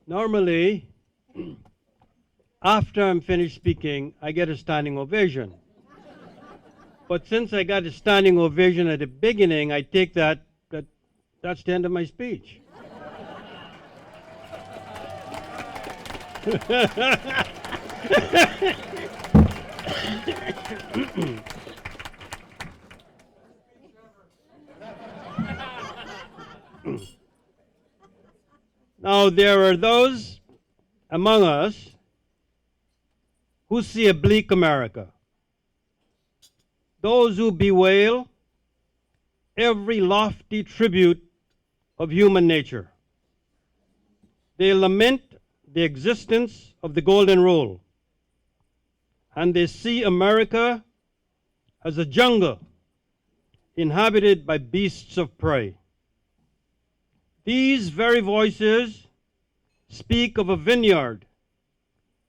Normally, after I'm finished speaking, I get a standing ovation. But since I got a standing ovation at the beginning, I take that's the end of my speech. Now, there are those among us who see a bleak America, those who bewail every lofty tribute of human nature. They lament the existence of the Golden Rule, and they see America as a jungle inhabited by beasts of prey. These very voices speak of a vineyard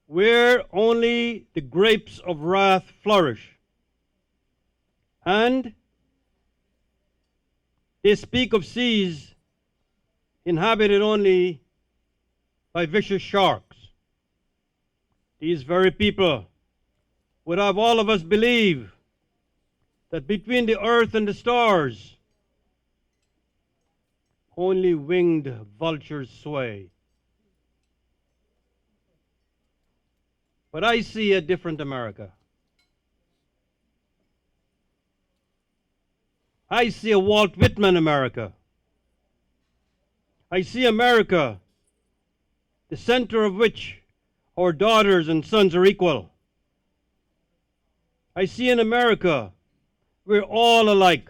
where only the grapes of wrath flourish. And they speak of seas inhabited only by vicious sharks. These very people would have all of us believe that between the earth and the stars, only winged vultures sway. But I see a different America. I see a Walt Whitman America. I see America, the center of which our daughters and sons are equal. I see an America where all alike,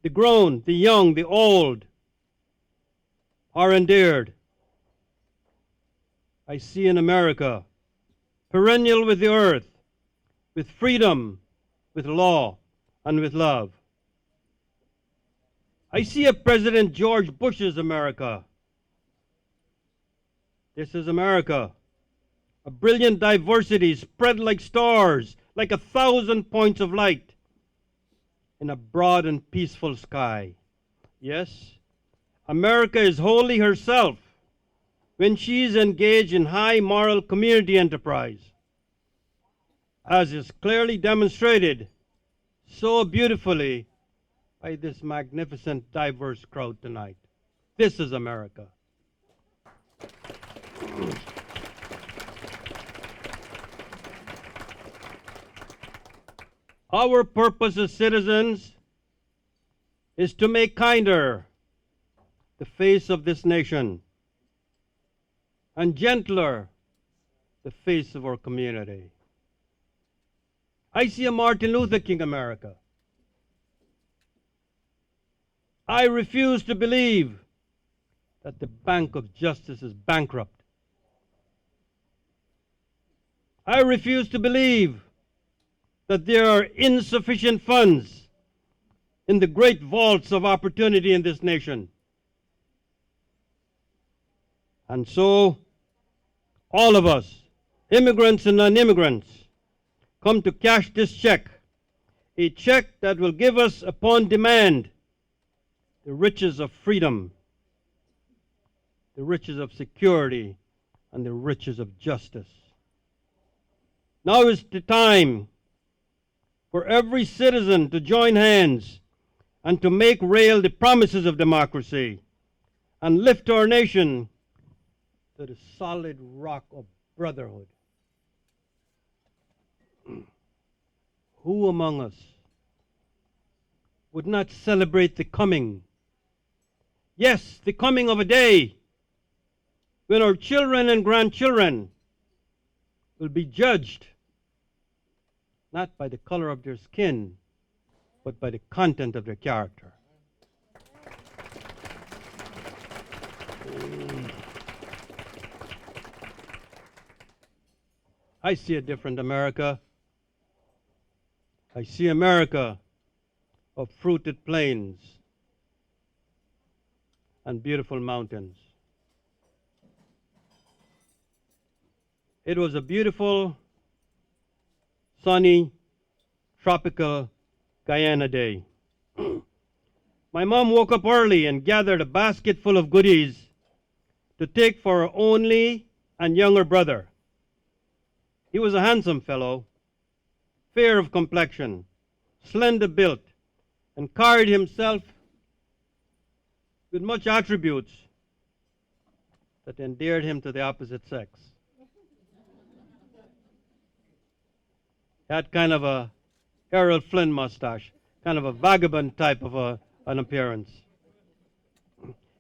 the grown, the young, the old, are endeared. I see an America perennial with the earth, with freedom, with law, and with love. I see a President George Bush's America. This is America, a brilliant diversity spread like stars, like 1,000 points of light in a broad and peaceful sky. Yes, America is wholly herself when she is engaged in high moral community enterprise, as is clearly demonstrated so beautifully by this magnificent, diverse crowd tonight. This is America. Our purpose as citizens is to make kinder the face of this nation and gentler the face of our community. I see a Martin Luther King America. I refuse to believe that the Bank of Justice is bankrupt. I refuse to believe that there are insufficient funds in the great vaults of opportunity in this nation. And so, all of us, immigrants and non-immigrants, come to cash this check, a check that will give us upon demand the riches of freedom, the riches of security, and the riches of justice. Now is the time for every citizen to join hands and to make real the promises of democracy and lift our nation to the solid rock of brotherhood. Who among us would not celebrate the coming, yes, the coming of a day when our children and grandchildren will be judged not by the color of their skin, but by the content of their character. I see a different America. I see America of fruited plains and beautiful mountains. It was a beautiful, sunny, tropical Guyana day. My mom woke up early and gathered a basket full of goodies to take for her only and younger brother. He was a handsome fellow, fair of complexion, slender built, and carried himself with much attributes that endeared him to the opposite sex. He had kind of a Harold Flynn mustache, kind of a vagabond type of an appearance.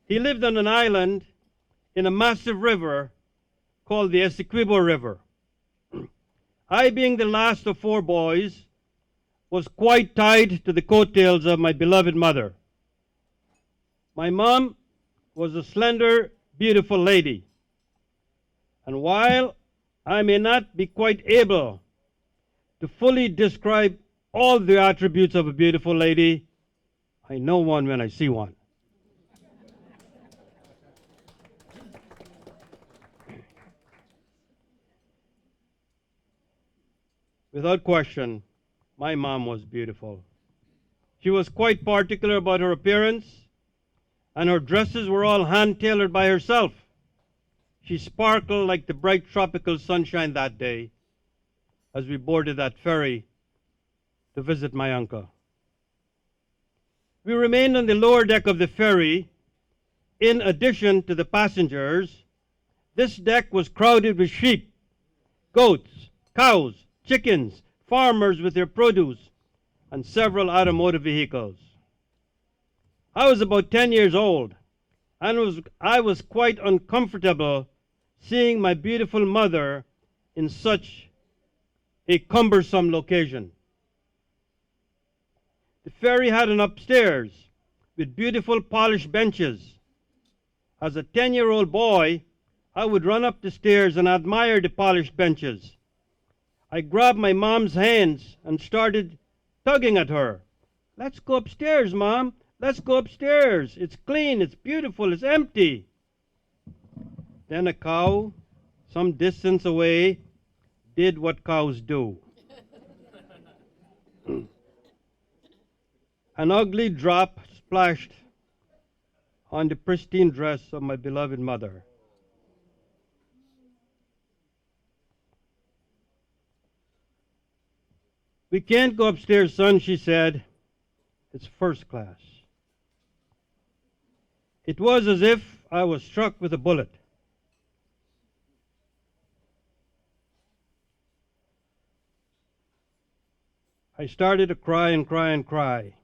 He lived on an island in a massive river called the Essequibo River. I, being the last of 4 boys, was quite tied to the coattails of my beloved mother. My mom was a slender, beautiful lady. And while I may not be quite able to fully describe all the attributes of a beautiful lady, I know one when I see one. Without question, my mom was beautiful. She was quite particular about her appearance, and her dresses were all hand-tailored by herself. She sparkled like the bright tropical sunshine that day as we boarded that ferry to visit my uncle. We remained on the lower deck of the ferry. In addition to the passengers, this deck was crowded with sheep, goats, cows, chickens, farmers with their produce, and several automotive vehicles. I was about 10 years old, and I was quite uncomfortable seeing my beautiful mother in such a cumbersome location. The ferry had an upstairs with beautiful polished benches. As a 10-year-old boy, I would run up the stairs and admire the polished benches. I grabbed my mom's hands and started tugging at her. "Let's go upstairs, Mom. Let's go upstairs. It's clean, it's beautiful, it's empty." Then a cow, some distance away, did what cows do. An ugly drop splashed on the pristine dress of my beloved mother. "We can't go upstairs, son," she said. "It's first class." It was as if I was struck with a bullet. I started to cry and cry and cry,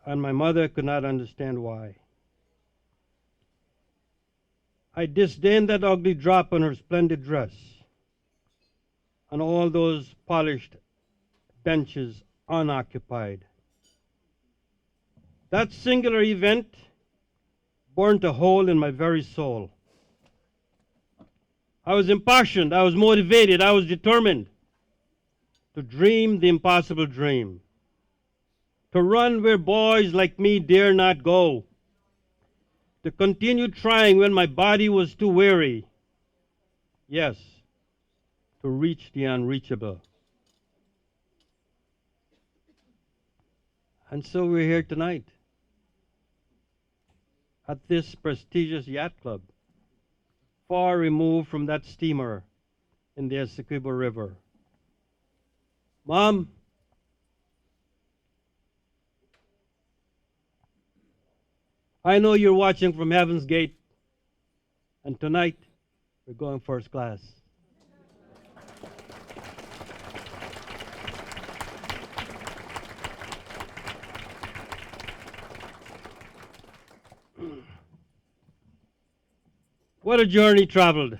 and my mother could not understand why. I disdained that ugly drop on her splendid dress and all those polished benches unoccupied. That singular event burnt a hole in my very soul. I was impassioned, I was motivated, I was determined to dream the impossible dream, to run where boys like me dare not go, to continue trying when my body was too weary. Yes, to reach the unreachable. And so we're here tonight at this prestigious yacht club, far removed from that steamer in the Essequibo River. Mom, I know you're watching from Heaven's Gate, and tonight we're going first class. What a journey traveled.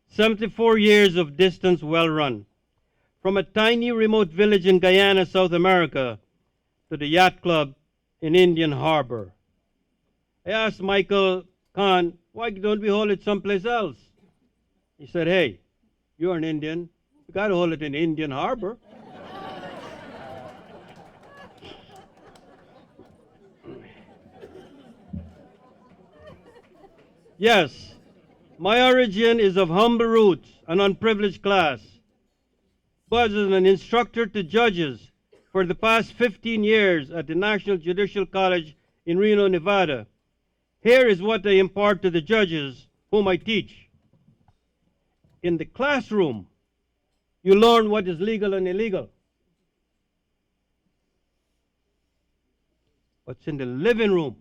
74 years of distance well run. From a tiny remote village in Guyana, South America, to the yacht club in Indian Harbor. I asked Michael Khan, "Why don't we hold it someplace else?" He said, "Hey, you're an Indian. You got to hold it in Indian Harbor." Yes, my origin is of humble roots, an unprivileged class. But as an instructor to judges for the past 15 years at the National Judicial College in Reno, Nevada, Here is what I impart to the judges whom I teach. In the classroom, you learn what is legal and illegal. But it's in the living room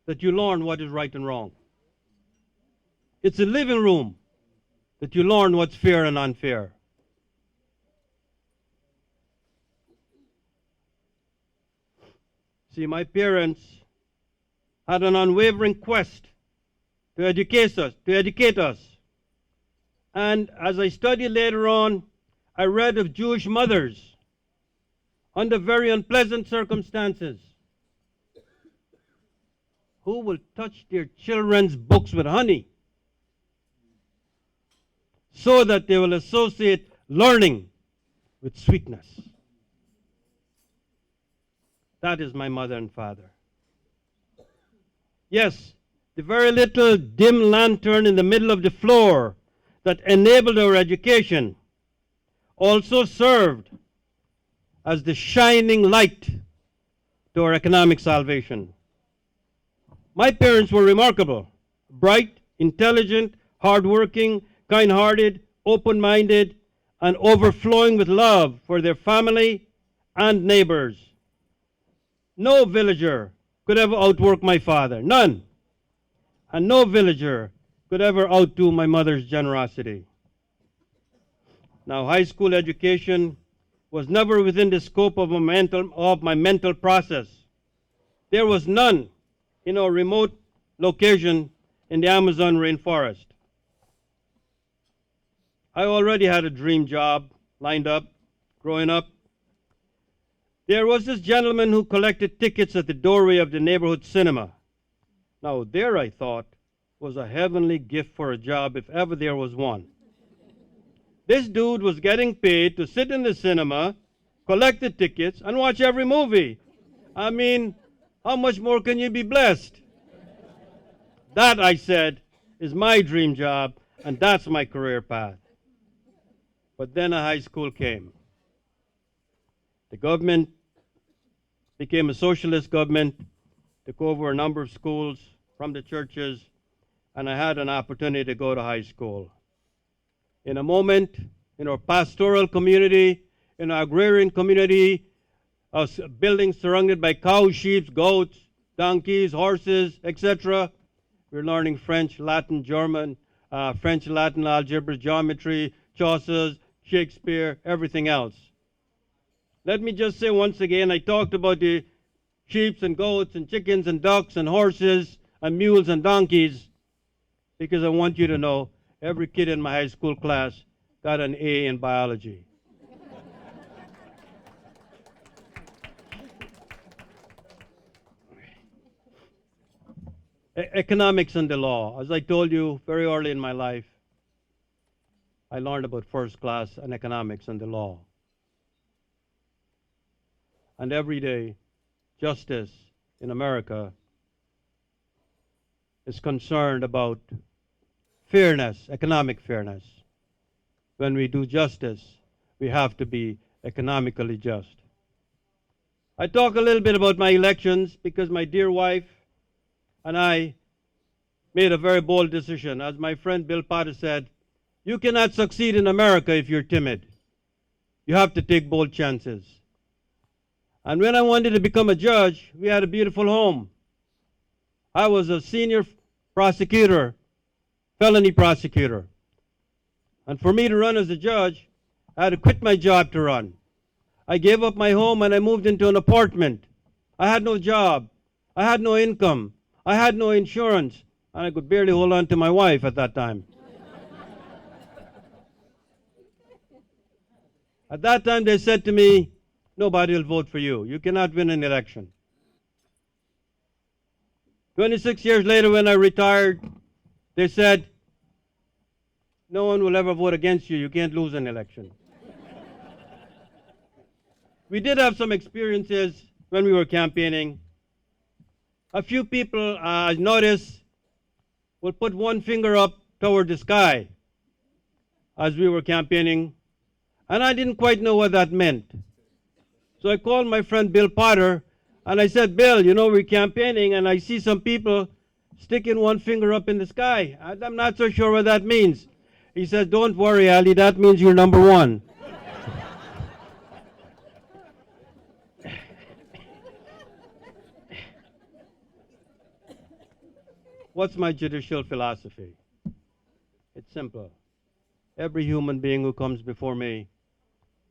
that you learn what is right and wrong. It's the living room that you learn what's fair and unfair. See, my parents had an unwavering quest to educate us. And as I studied later on, I read of Jewish mothers under very unpleasant circumstances who will touch their children's books with honey so that they will associate learning with sweetness. That is my mother and father. Yes, the very little dim lantern in the middle of the floor that enabled our education also served as the shining light to our economic salvation. My parents were remarkable, bright, intelligent, hardworking, kind-hearted, open-minded, and overflowing with love for their family and neighbors. No villager could ever outwork my father, none. And no villager could ever outdo my mother's generosity. Now, high school education was never within the scope of my mental process. There was none in a remote location in the Amazon rainforest. I already had a dream job lined up growing up. There was this gentleman who collected tickets at the doorway of the neighborhood cinema. Now, there, I thought, was a heavenly gift for a job if ever there was one. This dude was getting paid to sit in the cinema, collect the tickets, and watch every movie. I mean, how much more can you be blessed? That, I said, is my dream job, and that's my career path. But then a high school came. The government became a socialist government, took over a number of schools from the churches, and I had an opportunity to go to high school. In a moment, in our pastoral community, in our agrarian community, a building surrounded by cows, sheep, goats, donkeys, horses, etc. We're learning French, Latin, German, French, Latin, algebra, geometry, Chaucer's, Shakespeare, everything else. Let me just say once again, I talked about the sheep and goats and chickens and ducks and horses and mules and donkeys because I want you to know every kid in my high school class got an A in biology. Economics and the law. As I told you very early in my life, I learned about first class and economics and the law. And every day, justice in America is concerned about fairness, economic fairness. When we do justice, we have to be economically just. I talk a little bit about my elections because my dear wife and I made a very bold decision. As my friend Bill Potter said, you cannot succeed in America if you're timid. You have to take bold chances. And when I wanted to become a judge, we had a beautiful home. I was a senior prosecutor, felony prosecutor. And for me to run as a judge, I had to quit my job to run. I gave up my home and I moved into an apartment. I had no job. I had no income. I had no insurance. And I could barely hold on to my wife at that time. At that time, they said to me, nobody will vote for you. You cannot win an election. 26 years later, when I retired, they said, no one will ever vote against you. You can't lose an election. We did have some experiences when we were campaigning. A few people, I noticed, will put one finger up toward the sky as we were campaigning, and I didn't quite know what that meant. So I called my friend Bill Potter, And I said, Bill, you know, we're campaigning, and I see some people sticking one finger up in the sky. I'm not so sure what that means. He said, don't worry, Alli, that means you're number one. What's my judicial philosophy? It's simple. Every human being who comes before me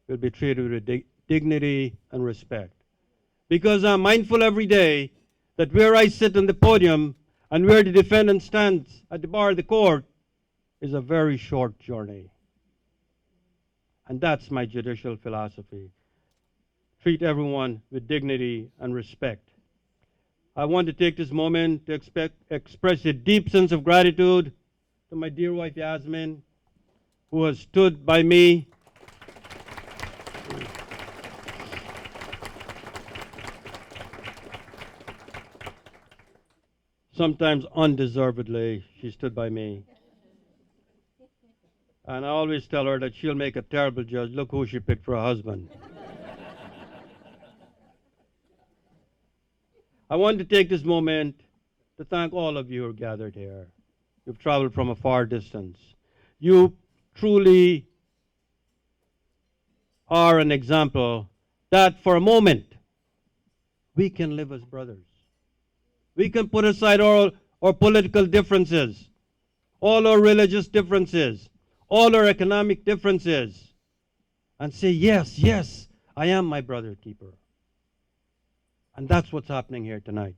will be treated with dignity and respect. Because I'm mindful every day that where I sit on the podium and where the defendant stands at the bar of the court is a very short journey. And that's my judicial philosophy. Treat everyone with dignity and respect. I want to take this moment to express a deep sense of gratitude to my dear wife Yasmin, who has stood by me sometimes undeservedly. She stood by me. And I always tell her that she'll make a terrible judge. Look who she picked for a husband. I want to take this moment to thank all of you who are gathered here. You've traveled from a far distance. You truly are an example that for a moment we can live as brothers. We can put aside all our political differences, all our religious differences, all our economic differences, and say, yes, yes, I am my brother keeper. And that's what's happening here tonight.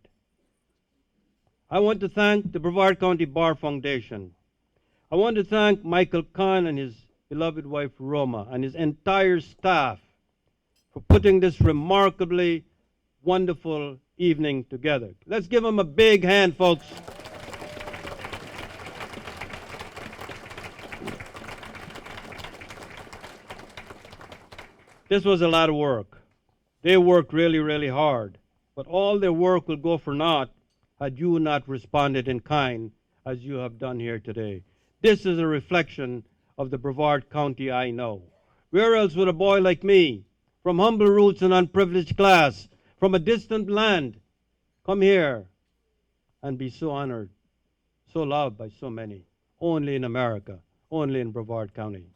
I want to thank the Brevard County Bar Foundation. I want to thank Michael Kahn and his beloved wife Roma and his entire staff for putting this remarkably wonderful evening together. Let's give them a big hand, folks. This was a lot of work. They worked really, really hard. But all their work will go for naught had you not responded in kind as you have done here today. This is a reflection of the Brevard County I know. Where else would a boy like me, from humble roots and unprivileged class, from a distant land, come here and be so honored, so loved by so many? Only in America, only in Brevard County.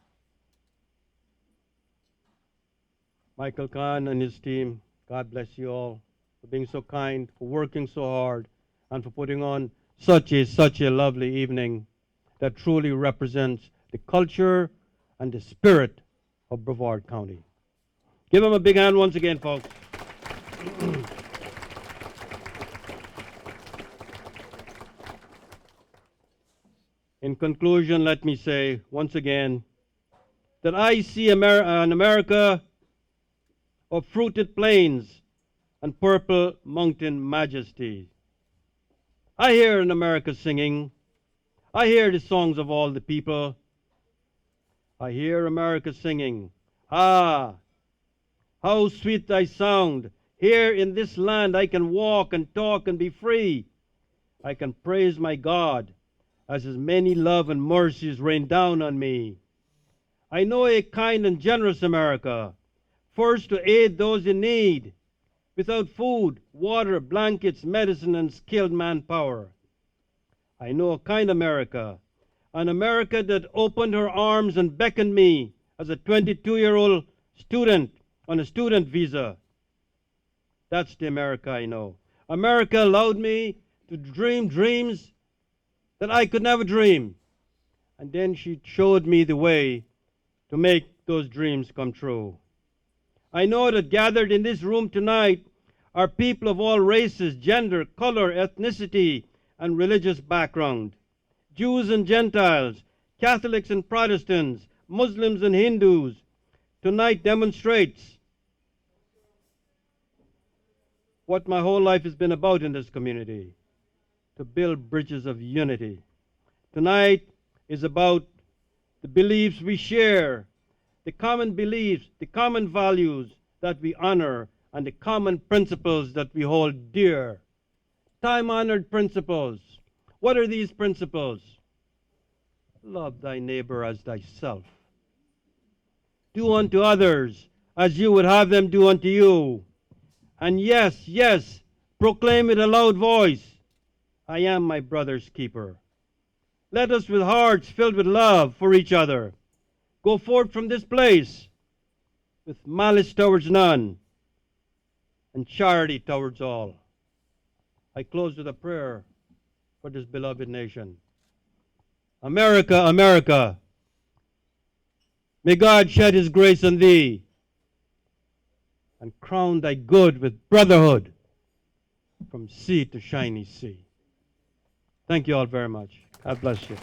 Michael Kahn and his team, God bless you all for being so kind, for working so hard, and for putting on such a lovely evening that truly represents the culture and the spirit of Brevard County. Give them a big hand once again, folks. In conclusion, let me say once again that I see an America of fruited plains and purple mountain majesty. I hear in America singing. I hear the songs of all the people. I hear America singing. Ah, how sweet thy sound. Here in this land I can walk and talk and be free. I can praise my God as his many love and mercies rain down on me. I know a kind and generous America, first to aid those in need, without food, water, blankets, medicine, and skilled manpower. I know a kind America, an America that opened her arms and beckoned me as a 22-year-old student on a student visa. That's the America I know. America allowed me to dream dreams that I could never dream. And then she showed me the way to make those dreams come true. I know that gathered in this room tonight are people of all races, gender, color, ethnicity, and religious background. Jews and Gentiles, Catholics and Protestants, Muslims and Hindus. Tonight demonstrates what my whole life has been about in this community, to build bridges of unity. Tonight is about the beliefs we share, the common beliefs, the common values that we honor, and the common principles that we hold dear. Time-honored principles. What are these principles? Love thy neighbor as thyself. Do unto others as you would have them do unto you. And yes, yes, proclaim with a loud voice, I am my brother's keeper. Let us with hearts filled with love for each other go forth from this place with malice towards none and charity towards all. I close with a prayer for this beloved nation. America, America, may God shed his grace on thee and crown thy good with brotherhood from sea to shiny sea. Thank you all very much. God bless you.